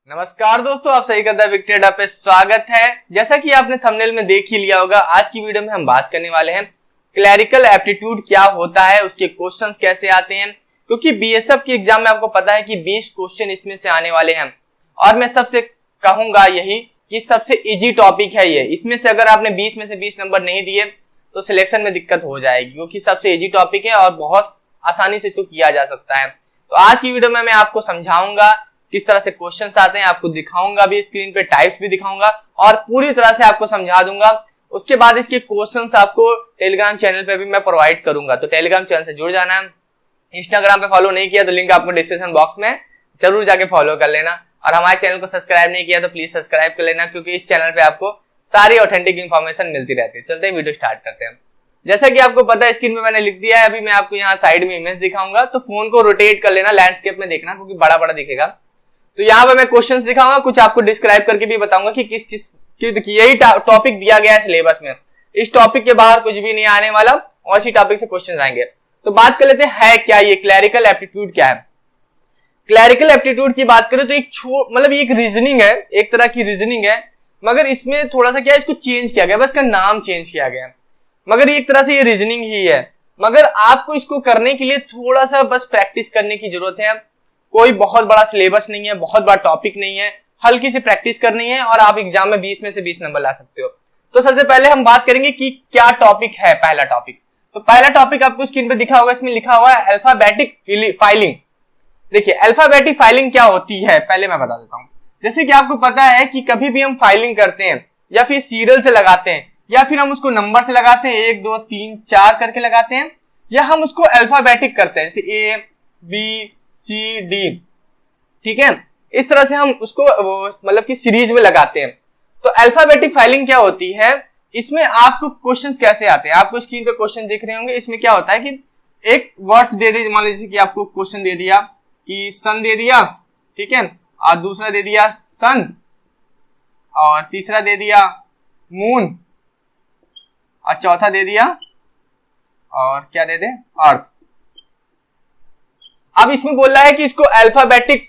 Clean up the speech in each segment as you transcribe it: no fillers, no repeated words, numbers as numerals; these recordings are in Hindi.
नमस्कार दोस्तों, आप सही करता विक्टेडा पे स्वागत है। जैसा कि आपने थंबनेल में देख ही लिया होगा, आज की वीडियो में हम बात करने वाले हैं क्लैरिकल एप्टीट्यूड क्या होता है, उसके क्वेश्चंस कैसे आते हैं। क्योंकि बीएसएफ की एग्जाम में आपको पता है कि 20 क्वेश्चन इसमें से आने वाले हैं और मैं सबसे कहूंगा यही कि सबसे इजी टॉपिक है ये। इसमें से अगर आपने 20 में से 20 नंबर नहीं दिए तो सिलेक्शन में दिक्कत हो जाएगी, क्योंकि सबसे इजी टॉपिक है और बहुत आसानी से इसको किया जा सकता है। तो आज की वीडियो में मैं आपको समझाऊंगा किस तरह से क्वेश्चंस आते हैं, आपको दिखाऊंगा भी, स्क्रीन पे टाइप्स भी दिखाऊंगा और पूरी तरह से आपको समझा दूंगा। उसके बाद इसके क्वेश्चंस आपको टेलीग्राम चैनल पे भी मैं प्रोवाइड करूंगा, तो टेलीग्राम चैनल से जुड़ जाना है। इंस्टाग्राम पे फॉलो नहीं किया तो लिंक आपको डिस्क्रिप्शन बॉक्स में जरूर जाके फॉलो कर लेना, और हमारे चैनल को सब्सक्राइब नहीं किया तो प्लीज सब्सक्राइब कर लेना, क्योंकि इस चैनल पे आपको सारी ऑथेंटिक इन्फॉर्मेशन मिलती रहती है। चलते हैं वीडियो स्टार्ट करते हैं। जैसा कि आपको पता है, स्क्रीन पे मैंने लिख दिया है, अभी मैं आपको यहाँ साइड में इमेज दिखाऊंगा, तो फोन को रोटेट कर लेना, लैंडस्केप में देखना क्योंकि बड़ा बड़ा दिखेगा। तो यहाँ पे मैं क्वेश्चंस दिखाऊंगा, कुछ आपको डिस्क्राइब करके भी बताऊंगा कि किस यही टॉपिक दिया गया है सिलेबस में। इस टॉपिक के बाहर कुछ भी नहीं आने वाला और इसी टॉपिक से क्वेश्चंस आएंगे। तो बात कर लेते हैं, है क्या ये क्लैरिकल एप्टीट्यूड क्या है। क्लैरिकल एप्टीट्यूड की बात करें तो एक मतलब ये एक रीजनिंग है, एक तरह की रीजनिंग है, मगर इसमें थोड़ा सा क्या है, इसको चेंज किया गया, बस इसका नाम चेंज किया गया, मगर एक तरह से ये रीजनिंग ही है। मगर आपको इसको करने के लिए थोड़ा सा बस प्रैक्टिस करने की जरूरत है। कोई बहुत बड़ा सिलेबस नहीं है, बहुत बड़ा टॉपिक नहीं है, हल्की सी प्रैक्टिस करनी है और आप एग्जाम में 20 में से 20 नंबर ला सकते हो। तो सबसे पहले हम बात करेंगे कि क्या टॉपिक है। पहला टॉपिक, तो पहला टॉपिक आपको स्क्रीन पे दिखा होगा, इसमें लिखा हुआ है अल्फाबेटिक फाइलिंग। देखिए अल्फाबेटिक फाइलिंग क्या होती है, पहले मैं बता देता हूं। जैसे कि आपको पता है कि कभी भी हम फाइलिंग करते हैं या फिर सीरियल से लगाते हैं या फिर हम उसको नंबर से लगाते हैं, 1 2 3 4 करके लगाते हैं, या हम उसको अल्फाबेटिक करते हैं, जैसे A B C D, ठीक है। इस तरह से हम उसको मतलब कि सीरीज में लगाते हैं। तो अल्फाबेटिक फाइलिंग क्या होती है, इसमें आपको क्वेश्चंस कैसे आते हैं, आपको स्क्रीन पे क्वेश्चन दिख रहे होंगे। इसमें क्या होता है कि एक वर्ड्स दे दे, मान लीजिए कि आपको क्वेश्चन दे दिया कि सन दे दिया, ठीक है, और दूसरा दे दिया सन, और तीसरा दे दिया मून, और चौथा दे दिया, और क्या दे दे, अर्थ। अब इसमें बोल रहा है कि इसको अल्फाबेटिक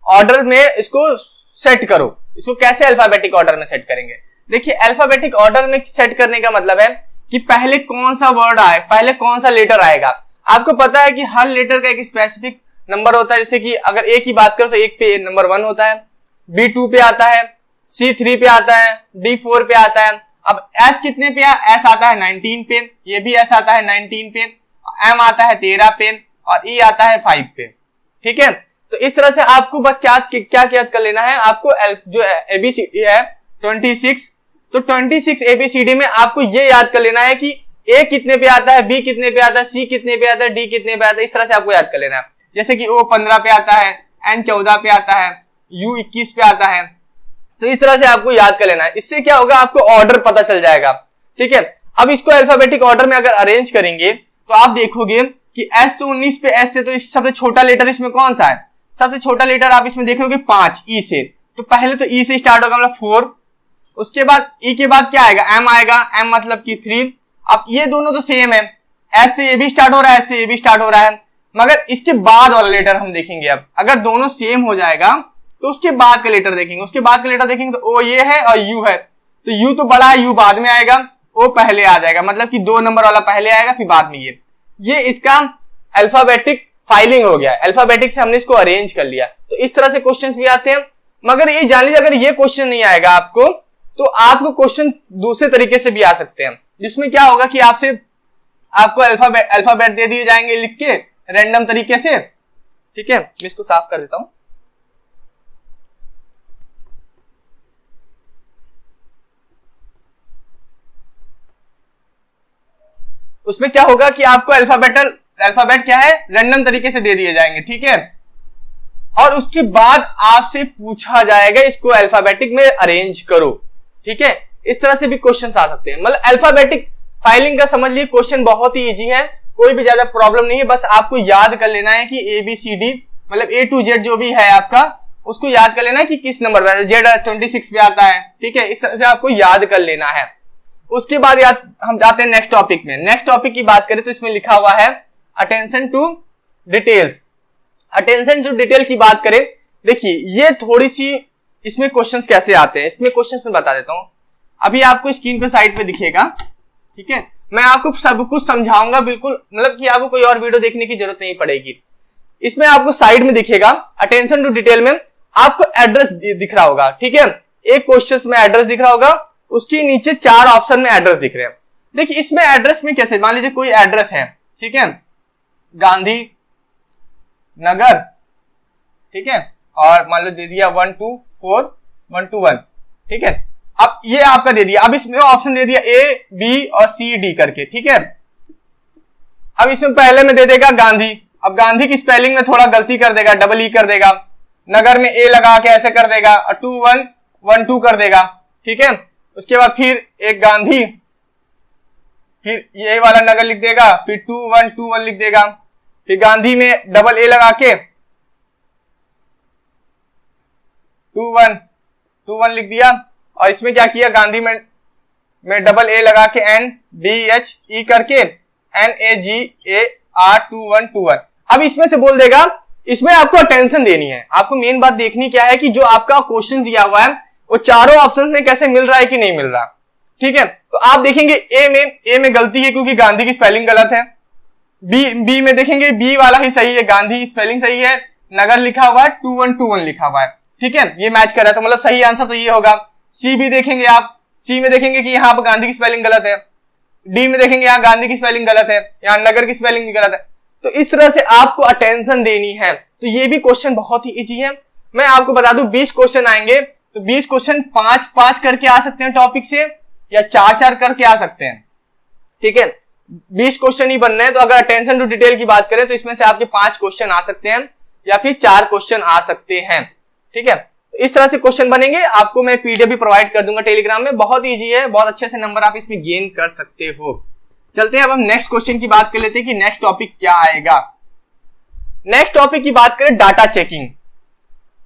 ऑर्डर में इसको सेट करो। इसको कैसे अल्फाबेटिक ऑर्डर में सेट करेंगे? देखिए अल्फाबेटिक ऑर्डर में सेट करने का मतलब है कि पहले कौन सा वर्ड आए, पहले कौन सा लेटर आएगा। आपको पता है कि हर लेटर का एक स्पेसिफिक नंबर होता है। जैसे कि अगर ए की बात करो तो एक पे नंबर 1 होता है, B 2 पे आता है, C 3 पे आता है, D 4 पे आता है। अब S कितने पे है? S आता है 19 पे, ये भी S आता है 19 पे, M आता है 13 पे और E आता है 5 पे, ठीक है। तो इस तरह से आपको बस क्या याद कर लेना है, आपको जो ABCD है 26, तो 26 ABCD में आपको ये याद कर लेना है कि A कितने पे आता है, B कितने पे आता है, C कितने पे आता है, D कितने पे आता है। इस तरह से आपको याद कर लेना है। जैसे कि O 15 पे आता है, N 14 पे आता है, U 21 पे आता है। तो इस तरह से आपको याद कर लेना है। इससे क्या होगा, आपको ऑर्डर पता चल जाएगा, ठीक है। अब इसको अल्फाबेटिक ऑर्डर में अगर अरेंज करेंगे तो आप देखोगे कि S तो 19 पे, S से तो सबसे छोटा लेटर इसमें कौन सा है, सबसे छोटा लेटर आप इसमें देखोगे 5, E से। तो पहले तो E से स्टार्ट होगा, मतलब 4। उसके बाद E के बाद क्या आएगा, M आएगा, M मतलब कि 3। अब ये दोनों तो सेम है, S से ये भी स्टार्ट हो रहा है, S से ये भी स्टार्ट हो रहा है, मगर इसके बाद वाला लेटर हम देखेंगे। अब अगर दोनों सेम हो जाएगा तो उसके बाद का लेटर देखेंगे, उसके बाद का लेटर देखेंगे तो O ये है और U है, तो U तो बड़ा है, U बाद में आएगा, O पहले आ जाएगा, मतलब कि 2 नंबर वाला पहले आएगा फिर बाद में ये इसका अल्फाबेटिक फाइलिंग हो गया। अल्फाबेटिक से हमने इसको अरेंज कर लिया। तो इस तरह से क्वेश्चंस भी आते हैं, मगर ये जान लीजिए अगर ये क्वेश्चन नहीं आएगा आपको तो आपको क्वेश्चन दूसरे तरीके से भी आ सकते हैं, जिसमें क्या होगा कि आपको अल्फाबेट दे दिए जाएंगे लिख के रैंडम तरीके से, ठीक है। मैं इसको साफ कर देता हूं। उसमें क्या होगा कि आपको अल्फाबेट क्या है, रैंडम तरीके से दे दिए जाएंगे, ठीक है। और उसके बाद आपसे पूछा जाएगा इसको अल्फाबेटिक में अरेंज करो, ठीक है। इस तरह से भी क्वेश्चंस आ सकते हैं। मतलब अल्फाबेटिक फाइलिंग का समझ लिए क्वेश्चन बहुत ही इजी है, कोई भी ज्यादा प्रॉब्लम नहीं है। बस आपको याद कर लेना है कि ABCD मतलब A to Z जो भी है आपका, उसको याद कर लेना है कि किस नंबर पे, Z 26 पे आता है, ठीक है। इस तरह से आपको याद कर लेना है। उसके बाद हम जाते हैं नेक्स्ट टॉपिक में। नेक्स्ट टॉपिक की बात करें तो इसमें लिखा हुआ है attention to details. Attention to detail की बात करें, देखिए ये थोड़ी सी इसमें क्वेश्चंस कैसे आते हैं, इसमें क्वेश्चंस में बता देता हूं। अभी आपको स्क्रीन पे साइड पे दिखेगा, ठीक है। मैं आपको सब कुछ समझाऊंगा बिल्कुल, मतलब कि आपको कोई और वीडियो देखने की जरूरत नहीं पड़ेगी। इसमें आपको साइड में दिखेगा अटेंशन टू डिटेल में आपको एड्रेस दिख रहा होगा, ठीक है। एक क्वेश्चन में एड्रेस दिख रहा होगा, उसके नीचे 4 ऑप्शन में एड्रेस दिख रहे हैं। देखिए इसमें एड्रेस में कैसे, मान लीजिए कोई एड्रेस है, ठीक है, गांधी नगर, ठीक है, और मान लो दे दिया 124121, ठीक है। अब ये आपका दे दिया, अब इसमें ऑप्शन दे दिया ए बी और सी डी करके, ठीक है। अब इसमें पहले में दे देगा गांधी, अब गांधी की स्पेलिंग में थोड़ा गलती कर देगा, डबल ई कर देगा, नगर में ए लगा के ऐसे कर देगा और 2112 कर देगा, ठीक है। उसके बाद फिर एक गांधी, फिर ये वाला नगर लिख देगा, फिर 2121 लिख देगा, फिर गांधी में डबल ए लगा के 2121 लिख दिया, और इसमें क्या किया, गांधी में डबल ए लगा के NDHE करके NAGAR2121। अब इसमें से बोल देगा, इसमें आपको अटेंशन देनी है, आपको मेन बात देखनी क्या है कि जो आपका क्वेश्चन दिया हुआ है वो चारों ऑप्शन में कैसे मिल रहा है कि नहीं मिल रहा, ठीक है। तो आप देखेंगे ए में गलती है क्योंकि गांधी की स्पेलिंग गलत है। बी में देखेंगे बी वाला ही सही है, गांधी स्पेलिंग सही है, नगर लिखा हुआ है 2121 लिखा हुआ है, ठीक है, ये मैच कर रहा है, तो मतलब सही आंसर तो ये होगा। सी भी देखेंगे आप, सी में देखेंगे कि यहाँ पर गांधी की स्पेलिंग गलत है, डी में देखेंगे यहाँ गांधी की स्पेलिंग गलत है, यहाँ नगर की स्पेलिंग भी गलत है। तो इस तरह से आपको अटेंशन देनी है। तो ये भी क्वेश्चन बहुत ही इजी है। मैं आपको बता दूं 20 क्वेश्चन आएंगे, तो 20 क्वेश्चन 5-5 करके आ सकते हैं टॉपिक से, या 4-4 करके आ सकते हैं, ठीक है। 20 क्वेश्चन ही बनने हैं, तो अगर अटेंशन टू डिटेल की बात करें तो इसमें से आपके 5 क्वेश्चन आ सकते हैं या फिर 4 क्वेश्चन आ सकते हैं, ठीक है। तो इस तरह से क्वेश्चन बनेंगे, आपको मैं पीडीएफ भी प्रोवाइड कर दूंगा टेलीग्राम में, बहुत इजी है, बहुत अच्छे से नंबर आप इसमें गेन कर सकते हो। चलते हैं अब हम नेक्स्ट क्वेश्चन की बात कर लेते हैं कि नेक्स्ट टॉपिक क्या आएगा। नेक्स्ट टॉपिक की बात करें डाटा चेकिंग।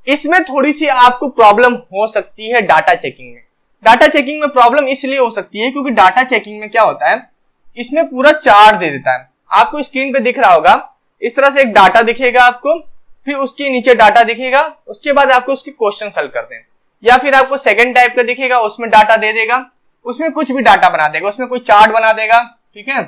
इसमें थोड़ी सी आपको प्रॉब्लम हो सकती है डाटा चेकिंग में। डाटा चेकिंग में प्रॉब्लम इसलिए हो सकती है क्योंकि डाटा चेकिंग में क्या होता है, इसमें पूरा चार्ट दे देता है, आपको स्क्रीन पे दिख रहा होगा, इस तरह से एक डाटा दिखेगा आपको, फिर उसके नीचे डाटा दिखेगा, उसके बाद आपको उसके क्वेश्चन सॉल्व करते हैं, या फिर आपको सेकंड टाइप का दिखेगा, उसमें डाटा दे देगा, उसमें कुछ भी डाटा बना देगा, उसमें कोई चार्ट बना देगा, ठीक है,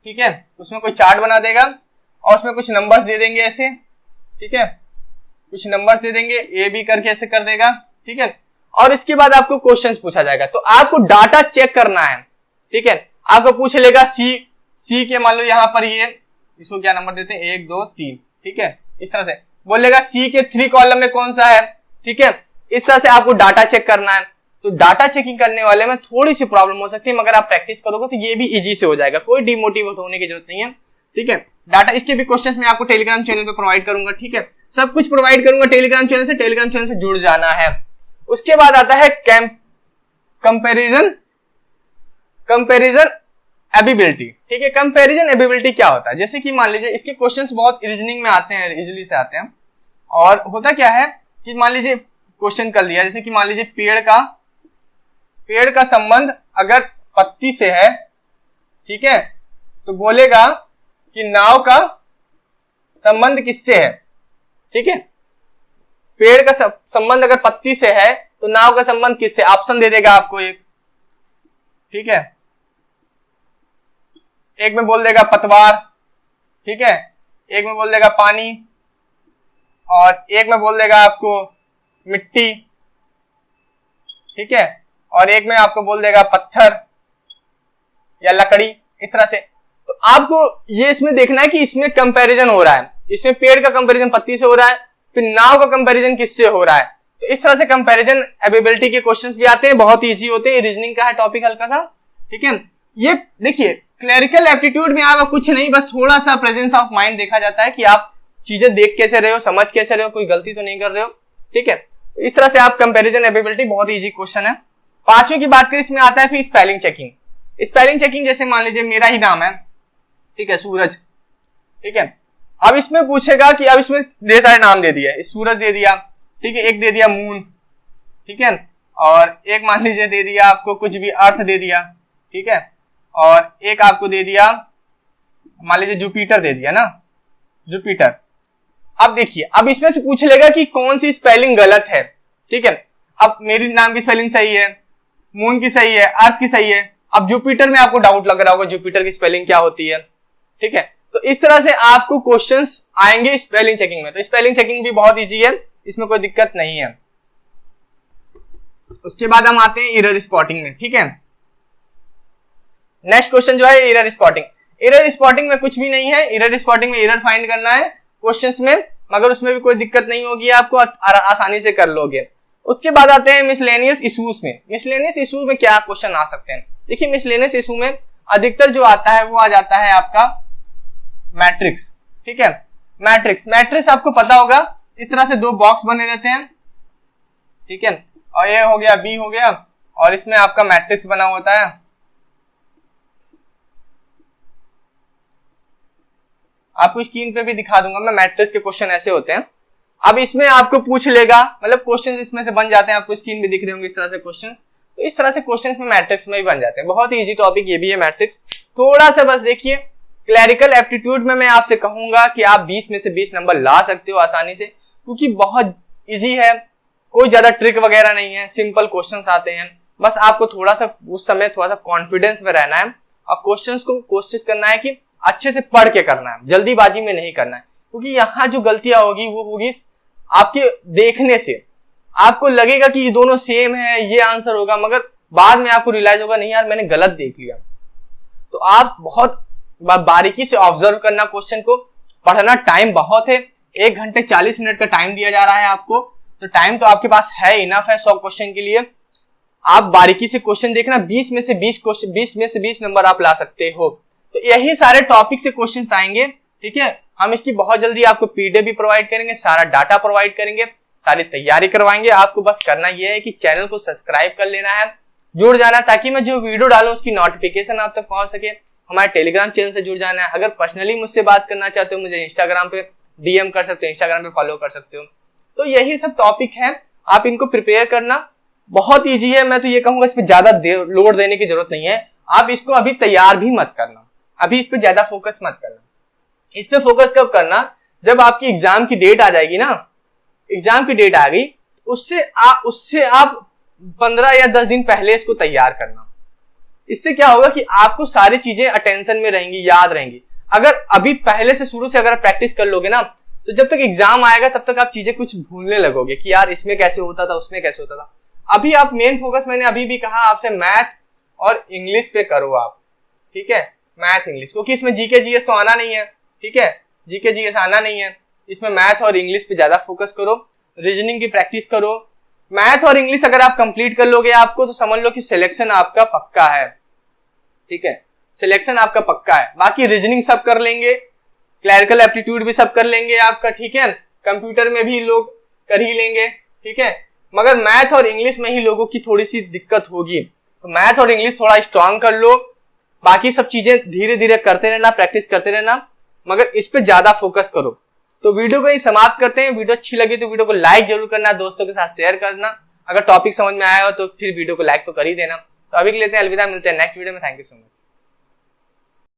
ठीक है, उसमें कोई चार्ट बना देगा और उसमें कुछ नंबर्स दे देंगे ऐसे, ठीक है, कुछ नंबर्स दे देंगे, ए बी करके ऐसे कर देगा, ठीक है, और इसके बाद आपको क्वेश्चंस पूछा जाएगा। तो आपको डाटा चेक करना है, ठीक है। आपको पूछ लेगा सी के, मान लो यहाँ पर ये, इसको क्या नंबर देते हैं, 1 2 3, ठीक है, इस तरह से बोलेगा सी के 3 कॉलम में कौन सा है, ठीक है। इस तरह से आपको डाटा चेक करना है। तो डाटा चेकिंग करने वाले में थोड़ी सी प्रॉब्लम हो सकती है, मगर आप प्रैक्टिस करोगे तो ये भी इजी से हो जाएगा, कोई डिमोटिवेट होने की जरूरत नहीं है, ठीक है। डाटा इसके भी क्वेश्चंस मैं आपको टेलीग्राम चैनल पे प्रोवाइड करूंगा, ठीक है, सब कुछ प्रोवाइड करूंगा टेलीग्राम चैनल से, टेलीग्राम चैनल से जुड़ जाना है। उसके बाद आता है कंपैरिजन एबिलिटी, ठीक है। कंपैरिजन एबिलिटी क्या होता है, जैसे कि मान लीजिए इसके क्वेश्चंस बहुत रीजनिंग में आते हैं, इजीली से आते हैं, और होता क्या है कि मान लीजिए क्वेश्चन कर दिया, जैसे कि मान लीजिए पेड़ का संबंध अगर पत्ती से है, ठीक है, तो बोलेगा कि नाव का संबंध किससे है, ठीक है। पेड़ का संबंध अगर पत्ती से है तो नाव का संबंध किससे, ऑप्शन दे देगा आपको एक, ठीक है, एक में बोल देगा पतवार, ठीक है, एक में बोल देगा पानी, और एक में बोल देगा आपको मिट्टी, ठीक है, और एक में आपको बोल देगा पत्थर या लकड़ी, इस तरह से। तो आपको ये इसमें देखना है कि इसमें कंपैरिजन हो रहा है, इसमें पेड़ का कंपैरिजन पत्ती से हो रहा है, फिर नाव का कंपैरिजन किससे हो रहा है। तो इस तरह से कंपैरिजन एबिलिटी के क्वेश्चंस भी आते हैं, बहुत इजी होते हैं, रीजनिंग का है टॉपिक हल्का सा, ठीक है। ये देखिए क्लरिकल एप्टीट्यूड में आपका कुछ नहीं, बस थोड़ा सा प्रेजेंस ऑफ माइंड देखा जाता है कि आप चीजें देख कैसे रहे हो, समझ कैसे रहे हो, कोई गलती तो नहीं कर रहे हो, ठीक है। इस तरह से आप कंपैरिजन एबिलिटी बहुत इजी क्वेश्चन है। पांचवी की बात करें, इसमें आता है फिर स्पेलिंग चेकिंग। स्पेलिंग चेकिंग जैसे मान लीजिए मेरा ही नाम है, ठीक है, सूरज, ठीक है। अब इसमें पूछेगा कि अब इसमें ढेर सारे नाम दे दिया, सूरज दे दिया, ठीक है, एक दे दिया मून, ठीक है, और एक मान लीजिए दे दिया आपको कुछ भी अर्थ दे दिया, ठीक है, और एक आपको दे दिया मान लीजिए जुपिटर दे दिया ना, जुपिटर। अब देखिए, अब इसमें से पूछ लेगा कि कौन सी स्पेलिंग गलत है, ठीक है। अब मेरी नाम की स्पेलिंग सही है, मून की सही है, अर्थ की सही है। अब जुपिटर में आपको डाउट लग रहा होगा जुपिटर की स्पेलिंग क्या होती है, ठीक है। तो इस तरह से आपको क्वेश्चंस आएंगे स्पेलिंग चेकिंग में। तो स्पेलिंग चेकिंग भी बहुत इजी है, इसमें कोई दिक्कत नहीं है। उसके बाद हम आते हैं एरर स्पॉटिंग में, ठीक है। नेक्स्ट क्वेश्चन जो है एरर स्पॉटिंग। एरर स्पॉटिंग में कुछ भी नहीं है, एरर स्पॉटिंग में एरर फाइंड करना है क्वेश्चंस में, मगर उसमें भी कोई दिक्कत नहीं होगी, आपको आसानी से कर लोगे। उसके बाद आते हैं मिसलेनियस इश्यूज में। मिसलेनियस इश्यूज में क्या क्वेश्चन आ सकते हैं? देखिए मिसलेनियस इशू में अधिकतर जो आता है वो आ जाता है आपका मैट्रिक्स, ठीक है। मैट्रिक्स आपको पता होगा, इस तरह से दो बॉक्स बने रहते हैं, ठीक है, और ये हो गया बी हो गया, और इसमें आपका मैट्रिक्स बना होता है। आपको स्क्रीन पे भी दिखा दूंगा मैं, मैट्रिक्स के क्वेश्चन ऐसे होते हैं। अब इसमें आपको पूछ लेगा, मतलब क्वेश्चंस इसमें से बन जाते हैं, आपको स्क्रीन पे दिख रहे होंगे इस तरह से क्वेश्चंस। तो इस तरह से क्वेश्चंस में मैट्रिक्स में भी बन जाते हैं। बहुत ही इजी टॉपिक ये भी है मैट्रिक्स। थोड़ा सा बस देखिए, क्लैरिकल एप्टीट्यूड में मैं आपसे कहूंगा कि आप 20 में से 20 नंबर ला सकते हो आसानी से, क्योंकि बहुत इजी है, कोई ज्यादा ट्रिक वगैरह नहीं है, सिंपल क्वेश्चंस आते हैं। बस आपको थोड़ा सा उस समय थोड़ा सा कॉन्फिडेंस में रहना है और क्वेश्चंस को कोशिश करना है कि अच्छे से पढ़ के करना है, जल्दीबाजी में नहीं करना है। क्योंकि यहाँ जो गलतियां होगी वो होगी आपके देखने से, आपको लगेगा कि ये दोनों सेम है, ये आंसर होगा, मगर बाद में आपको रियलाइज होगा नहीं यार मैंने गलत देख लिया। तो आप बहुत बारीकी से ऑब्जर्व करना क्वेश्चन को, पढ़ना। टाइम बहुत है, 1 घंटे 40 मिनट का टाइम दिया जा रहा है आपको, तो टाइम तो आपके पास है, इनफ है 100 क्वेश्चन के लिए। आप बारीकी से क्वेश्चन देखना, 20 में से 20 क्वेश्चन, 20 में से 20 नंबर आप ला सकते हो। तो यही सारे टॉपिक से क्वेश्चंस आएंगे, ठीक है। हम इसकी बहुत जल्दी आपको पीडीएफ भी प्रोवाइड करेंगे, सारा डाटा प्रोवाइड करेंगे, सारी तैयारी करवाएंगे। आपको बस करना यह है कि चैनल को सब्सक्राइब कर लेना है, जुड़ जाना, ताकि मैं जो वीडियो डालूं उसकी नोटिफिकेशन आप तक पहुंच सके। हमारे टेलीग्राम चैनल से जुड़ जाना है। अगर पर्सनली मुझसे बात करना चाहते हो, मुझे इंस्टाग्राम पे डीएम कर सकते हो, इंस्टाग्राम पे फॉलो कर सकते हो। तो यही सब टॉपिक है, आप इनको प्रिपेयर करना, बहुत ईजी है। मैं तो ये कहूंगा इस पे ज्यादा लोड देने की जरूरत नहीं है। आप इसको अभी तैयार भी मत करना, अभी इस पे ज्यादा फोकस मत करना। इस पे फोकस कब करना? जब आपकी एग्जाम की डेट आ जाएगी ना, एग्जाम की डेट आ गई, उससे आप 15 या 10 दिन पहले इसको तैयार करना। इससे क्या होगा कि आपको सारी चीजें अटेंशन में रहेंगी, याद रहेंगी। अगर अभी पहले से शुरू से अगर प्रैक्टिस कर लोगे ना, तो जब तक एग्जाम आएगा तब तक आप चीजें कुछ भूलने लगोगे कि यार इसमें कैसे होता था, उसमें कैसे होता था। अभी आप मेन फोकस, मैंने अभी भी कहा आपसे, मैथ और इंग्लिश पे करो आप, ठीक है, मैथ इंग्लिश, क्योंकि इसमें जीके जीएस तो आना नहीं है, ठीक है, जीके जीएस आना नहीं है। इसमें मैथ और इंग्लिश पे ज्यादा फोकस करो, रीजनिंग की प्रैक्टिस करो। मैथ और इंग्लिश अगर आप कंप्लीट कर लोगे आपको, तो समझ लो कि सिलेक्शन आपका पक्का है, ठीक है, सिलेक्शन आपका पक्का है। बाकी रीजनिंग सब कर लेंगे, क्लैरिकल एप्टीट्यूड भी सब कर लेंगे आपका, ठीक है, कंप्यूटर में भी लोग कर ही लेंगे, ठीक है, मगर मैथ और इंग्लिश में ही लोगों की थोड़ी सी दिक्कत होगी। तो मैथ और इंग्लिश थोड़ा स्ट्रांग कर लो, बाकी सब चीजें धीरे धीरे करते रहना, प्रैक्टिस करते रहना, मगर इस पे ज्यादा फोकस करो। तो वीडियो को ही समाप्त करते हैं। वीडियो अच्छी लगी तो वीडियो को लाइक जरूर करना, दोस्तों के साथ शेयर करना। अगर टॉपिक समझ में आया हो तो फिर वीडियो को लाइक तो कर ही देना। तो अभी के लिए लेते हैं अलविदा, मिलते हैं नेक्स्ट वीडियो में। Thank you so much.